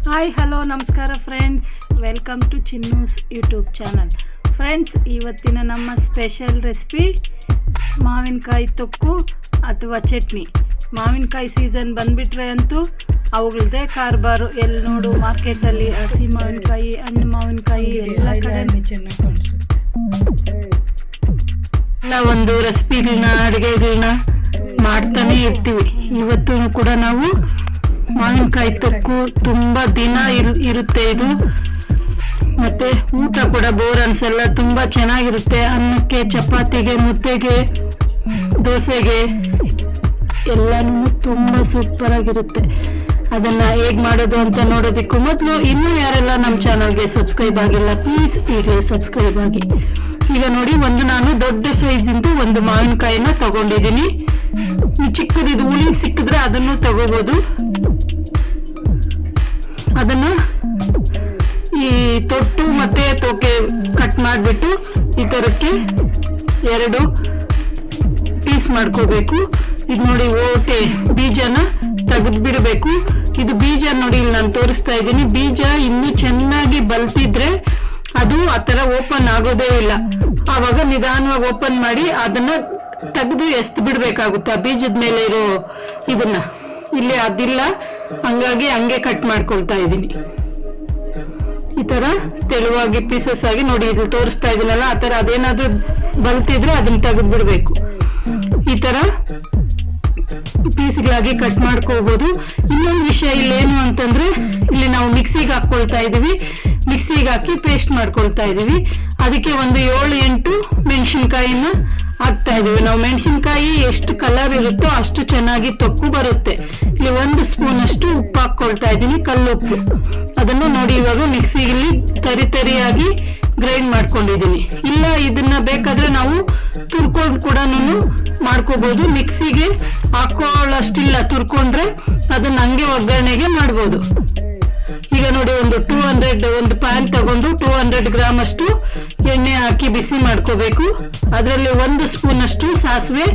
Hi hello ನಮಸ್ಕಾರ friends, welcome to Chinnu's YouTube channel. Friends, ಇವತ್ತಿನ ನಮ್ಮ ಸ್ಪೆಷಲ್ ರೆಸಿಪಿ ಮಾವಿನಕಾಯಿ ತೊಕ್ಕು ಅಥವಾ ಚಟ್ನಿ. ಮಾವಿನಕಾಯಿ ಸೀಸನ್ ಬಂದುಬಿಟ್ರೆ ಅಂತೂ ಅವುಗಳದ್ದೇ ಕಾರ್ಬಾರು. ಎಲ್ಲಿ ನೋಡು ಮಾರ್ಕೆಟಲ್ಲಿ ಹಸಿ ಮಾವಿನಕಾಯಿ, ಹಣ್ಣು ಮಾವಿನಕಾಯಿ ಎಲ್ಲ ಕಡೆ ಒಂದು ರೆಸಿಪಿಗಳನ್ನ, ಅಡುಗೆಗಳನ್ನ ಮಾಡ್ತಾನೆ ಇರ್ತೀವಿ. ಇವತ್ತು ಕೂಡ ನಾವು ಮಾವಿನಕಾಯಿ ತೊಕ್ಕು ತುಂಬಾ ದಿನ ಇರುತ್ತೆ ಇದು, ಮತ್ತೆ ಊಟ ಕೂಡ ಬೋರ್ ಅನ್ಸಲ್ಲ, ತುಂಬಾ ಚೆನ್ನಾಗಿರುತ್ತೆ. ಅನ್ನಕ್ಕೆ, ಚಪಾತಿಗೆ, ಮುದ್ದೆಗೆ, ದೋಸೆಗೆ ಎಲ್ಲಾನು ತುಂಬಾ ಸೂಪರ್ ಆಗಿರುತ್ತೆ. ಅದನ್ನ ಹೇಗ್ ಮಾಡೋದು ಅಂತ ನೋಡೋದಕ್ಕೂ ಮೊದಲು ಇನ್ನೂ ಯಾರೆಲ್ಲ ನಮ್ಮ ಚಾನಲ್ಗೆ ಸಬ್ಸ್ಕ್ರೈಬ್ ಆಗಿಲ್ಲ, ಪ್ಲೀಸ್ ಈಗಲೇ ಸಬ್ಸ್ಕ್ರೈಬ್ ಆಗಿ. ಈಗ ನೋಡಿ, ನಾನು ದೊಡ್ಡ ಸೈಜ್ ಇಂದು ಒಂದು ಮಾವಿನಕಾಯಿನ ತಗೊಂಡಿದ್ದೀನಿ. ಈ ಚಿಕ್ಕದಿದು ಹುಳಿ ಸಿಕ್ಕಿದ್ರೆ ಅದನ್ನು ತಗೋಬಹುದು. ಅದನ್ನ ಈ ತೊಟ್ಟು ಮತ್ತೆ ತೊಕೆ ಕಟ್ ಮಾಡಿಬಿಟ್ಟು ಈ ತರಕ್ಕೆ 2 ಪೀಸ್ ಮಾಡ್ಕೋಬೇಕು. ಇದು ನೋಡಿ, ಓಟೆ ಬೀಜನ ತೆಗೆದು ಬಿಡಬೇಕು. ಇದು ಬೀಜ ನೋಡಿ, ಇಲ್ಲಿ ನಾನು ತೋರಿಸ್ತಾ ಇದ್ದೀನಿ. ಬೀಜ ಇನ್ನೂ ಚೆನ್ನಾಗಿ ಬಲ್ತಿದ್ರೆ ಅದು ಆ ತರ ಓಪನ್ ಆಗೋದೇ ಇಲ್ಲ. ಆವಾಗ ನಿಧಾನವಾಗಿ ಓಪನ್ ಮಾಡಿ ಅದನ್ನ ತೆಗೆದು ಎಸ್ದು ಬಿಡ್ಬೇಕಾಗುತ್ತೆ. ಆ ಬೀಜದ ಮೇಲೆ ಇರೋ ಇದನ್ನ ಇಲ್ಲಿ ಅದಿಲ್ಲ, ಹಂಗಾಗಿ ಹಂಗೆ ಕಟ್ ಮಾಡ್ಕೊಳ್ತಾ ಇದ್ದೀನಿ. ಈ ತರ ತೆಳುವಾಗಿ ಪೀಸಸ್ ಆಗಿ ನೋಡಿ, ಇದು ತೋರಿಸ್ತಾ ಇದೀನಲ್ಲ, ಆ ತರ ಅದೇನಾದ್ರೂ ಬಲ್ತಿದ್ರೆ ಅದನ್ನ ತೆಗೆದು ಬಿಡ್ಬೇಕು. ಈ ತರ ಪೀಸ್ಗಳಾಗಿ ಕಟ್ ಮಾಡ್ಕೋಬಹುದು. ಇನ್ನೊಂದು ವಿಷಯ ಇಲ್ಲೇನು ಅಂತಂದ್ರೆ, ಇಲ್ಲಿ ನಾವು ಮಿಕ್ಸಿಗೆ ಹಾಕೊಳ್ತಾ ಇದೀವಿ. ಮಿಕ್ಸಿಗೆ ಹಾಕಿ ಪೇಸ್ಟ್ ಮಾಡ್ಕೊಳ್ತಾ ಇದೀವಿ. ಅದಕ್ಕೆ ಒಂದು 7-8 ಮೆಣಸಿನ್ಕಾಯಿನ ಹಾಕ್ತಾ ಇದೀವಿ. ನಾವು ಮೆಣಸಿನ್ಕಾಯಿ ಎಷ್ಟು ಕಲರ್ ಇರುತ್ತೋ ಅಷ್ಟು ಚೆನ್ನಾಗಿ ತೊಕ್ಕು ಬರುತ್ತೆ. ಇಲ್ಲಿ 1 ಸ್ಪೂನ್ ಅಷ್ಟು ಉಪ್ಪು ಹಾಕೊಳ್ತಾ ಇದ್ದೀನಿ, ಕಲ್ಲುಪ್ಪು. ಅದನ್ನು ನೋಡಿ ಇವಾಗ ಮಿಕ್ಸಿಗೆ ತರಿಯಾಗಿ ಗ್ರೈಂಡ್ ಮಾಡ್ಕೊಂಡಿದ್ದೀನಿ. ಇಲ್ಲ ಇದನ್ನ ಬೇಕಾದ್ರೆ ನಾವು ತುರ್ಕೊಂಡು ಕೂಡ ಮಾಡ್ಕೋಬಹುದು. ಮಿಕ್ಸಿಗೆ ಹಾಕೊಳ್ಳೋಷ್ಟಿಲ್ಲ, ತುರ್ಕೊಂಡ್ರೆ ಅದನ್ನ ಹಂಗೆ ಒಗ್ಗರಣೆಗೆ ಮಾಡ್ಬೋದು. ಈಗ ನೋಡಿ, ಒಂದು ಪ್ಯಾನ್ ತಗೊಂಡು 200 ಗ್ರಾಮ್ ಅಷ್ಟು ಎಣ್ಣೆ ಹಾಕಿ ಬಿಸಿ ಮಾಡ್ಕೋಬೇಕು. ಅದರಲ್ಲಿ 1 ಸ್ಪೂನ್ ಅಷ್ಟು ಸಾಸಿವೆ,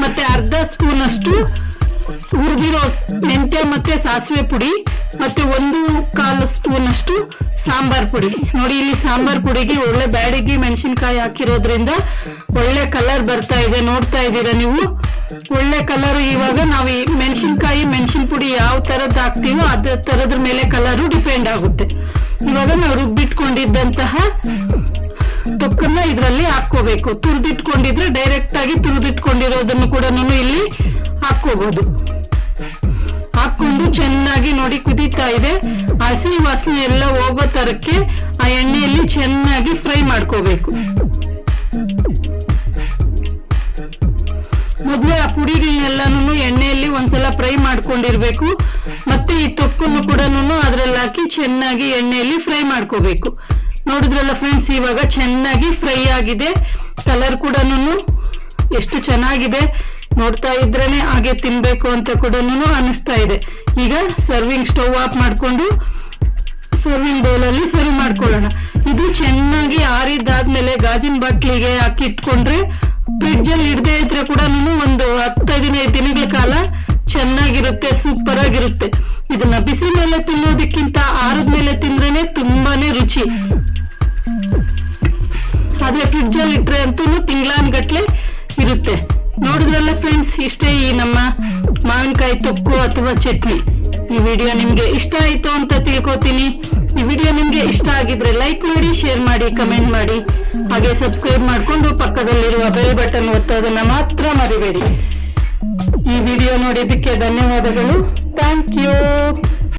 ಮತ್ತೆ ಅರ್ಧ ಸ್ಪೂನ್ ಅಷ್ಟು ಹುರಿದಿರೋ ಮೆಂತ್ಯ ಮತ್ತೆ ಸಾಸಿವೆ ಪುಡಿ, ಮತ್ತೆ 1/4 ಸ್ಪೂನ್ ಅಷ್ಟು ಸಾಂಬಾರ್ ಪುಡಿ. ನೋಡಿ, ಇಲ್ಲಿ ಸಾಂಬಾರ್ ಪುಡಿಗೆ ಒಳ್ಳೆ ಬ್ಯಾಡಿಗೆ ಮೆಣಸಿನ್ಕಾಯಿ ಹಾಕಿರೋದ್ರಿಂದ ಒಳ್ಳೆ ಕಲರ್ ಬರ್ತಾ ಇದೆ. ನೋಡ್ತಾ ಇದ್ದೀರಾ ನೀವು, ಒಳ್ಳೆ ಕಲರ್. ಇವಾಗ ನಾವು ಈ ಮೆಣಸಿನ ಪುಡಿ ಯಾವ ತರದ್ ಹಾಕ್ತೀವೋ ಅದ್ರ ತರದ್ರ ಮೇಲೆ ಕಲರು ಡಿಪೆಂಡ್ ಆಗುತ್ತೆ. ಇವಾಗ ನಾವು ರುಬ್ಬಿಟ್ಕೊಂಡಿದ್ದಂತಹ ತೊಕ್ಕನ್ನ ಇದರಲ್ಲಿ ಹಾಕೋಬೇಕು. ತುರಿದಿಟ್ಕೊಂಡಿದ್ರೆ ಡೈರೆಕ್ಟ್ ಆಗಿ ತುರಿದಿಟ್ಕೊಂಡಿರೋದನ್ನು ಕೂಡ ಇಲ್ಲಿ ಹಾಕೋಬಹುದು. ಹಾಕೊಂಡು ಚೆನ್ನಾಗಿ ನೋಡಿ ಕುದೀತಾ ಇದೆ. ಹಸಿ ವಾಸನೆ ಎಲ್ಲ ಹೋಗೋ ತರಕ್ಕೆ ಆ ಎಣ್ಣೆಯಲ್ಲಿ ಚೆನ್ನಾಗಿ ಫ್ರೈ ಮಾಡ್ಕೋಬೇಕು. ಮೊದಲೇ ಆ ಪುಡಿಗಳನ್ನೆಲ್ಲಾನು ಎಣ್ಣೆಯಲ್ಲಿ ಒಂದ್ಸಲ ಫ್ರೈ ಮಾಡ್ಕೊಂಡಿರ್ಬೇಕು. ಮತ್ತೆ ಈ ತೊಕ್ಕನ್ನು ಕೂಡ ಅದ್ರಲ್ಲಿ ಹಾಕಿ ಚೆನ್ನಾಗಿ ಎಣ್ಣೆಯಲ್ಲಿ ಫ್ರೈ ಮಾಡ್ಕೋಬೇಕು. ನೋಡಿದ್ರಲ್ಲ ಫ್ರೆಂಡ್ಸ್, ಇವಾಗ ಚೆನ್ನಾಗಿ ಫ್ರೈ ಆಗಿದೆ. ಕಲರ್ ಕೂಡ ಎಷ್ಟು ಚೆನ್ನಾಗಿದೆ, ನೋಡ್ತಾ ಇದ್ರೇನೆ ಹಾಗೆ ತಿನ್ಬೇಕು ಅಂತ ಕೂಡ ಅನಿಸ್ತಾ ಇದೆ. ಈಗ ಸ್ಟವ್ ಆಫ್ ಮಾಡ್ಕೊಂಡು ಸರ್ವಿಂಗ್ ಬೌಲ್ ಅಲ್ಲಿ ಸರ್ವ್ ಮಾಡ್ಕೊಳ್ಳೋಣ. ಇದು ಚೆನ್ನಾಗಿ ಆರಿದಾದ್ಮೇಲೆ ಗಾಜಿನ ಬಾಟ್ಲಿಗೆ ಹಾಕಿ ಇಟ್ಕೊಂಡ್ರೆ, ಫ್ರಿಡ್ಜ್ ಅಲ್ಲಿ ಇಡದೇ ಇದ್ರೆ ಕೂಡ ಒಂದು 10-15 ದಿನಗಳ ಕಾಲ ಚೆನ್ನಾಗಿರುತ್ತೆ, ಸೂಪರ್ ಆಗಿರುತ್ತೆ. ಇದನ್ನ ಬಿಸಿ ಮೇಲೆ ತಿನ್ನೋದಕ್ಕಿಂತ ಆರದ ಮೇಲೆ ತಿಂದ್ರೇನೆ ತುಂಬಾನೇ ರುಚಿ. ಆದ್ರೆ ಫ್ರಿಡ್ಜ್ ಅಲ್ಲಿ ಇಟ್ರೆ ಅಂತೂ ತಿಂಗಳಾನ್ಗಟ್ಲೆ ಇರುತ್ತೆ. ನೋಡಿದ್ರಲ್ಲ ಫ್ರೆಂಡ್ಸ್, ಇಷ್ಟೇ ಈ ನಮ್ಮ ಮಾವಿನಕಾಯಿ ತೊಕ್ಕು ಅಥವಾ ಚಟ್ನಿ. ಈ ವಿಡಿಯೋ ನಿಮ್ಗೆ ಇಷ್ಟ ಆಯ್ತು ಅಂತ ತಿಳ್ಕೊತೀನಿ. ಈ ವಿಡಿಯೋ ನಿಮ್ಗೆ ಇಷ್ಟ ಆಗಿದ್ರೆ ಲೈಕ್ ಮಾಡಿ, ಶೇರ್ ಮಾಡಿ, ಕಮೆಂಟ್ ಮಾಡಿ, ಹಾಗೆ ಸಬ್ಸ್ಕ್ರೈಬ್ ಮಾಡ್ಕೊಂಡು ಪಕ್ಕದಲ್ಲಿರುವ ಬೆಲ್ ಬಟನ್ ಒತ್ತೋದನ್ನ ಮಾತ್ರ ಮರಿಬೇಡಿ. ಈ ವಿಡಿಯೋ ನೋಡಿದ್ದಕ್ಕೆ ಧನ್ಯವಾದಗಳು. Thank you.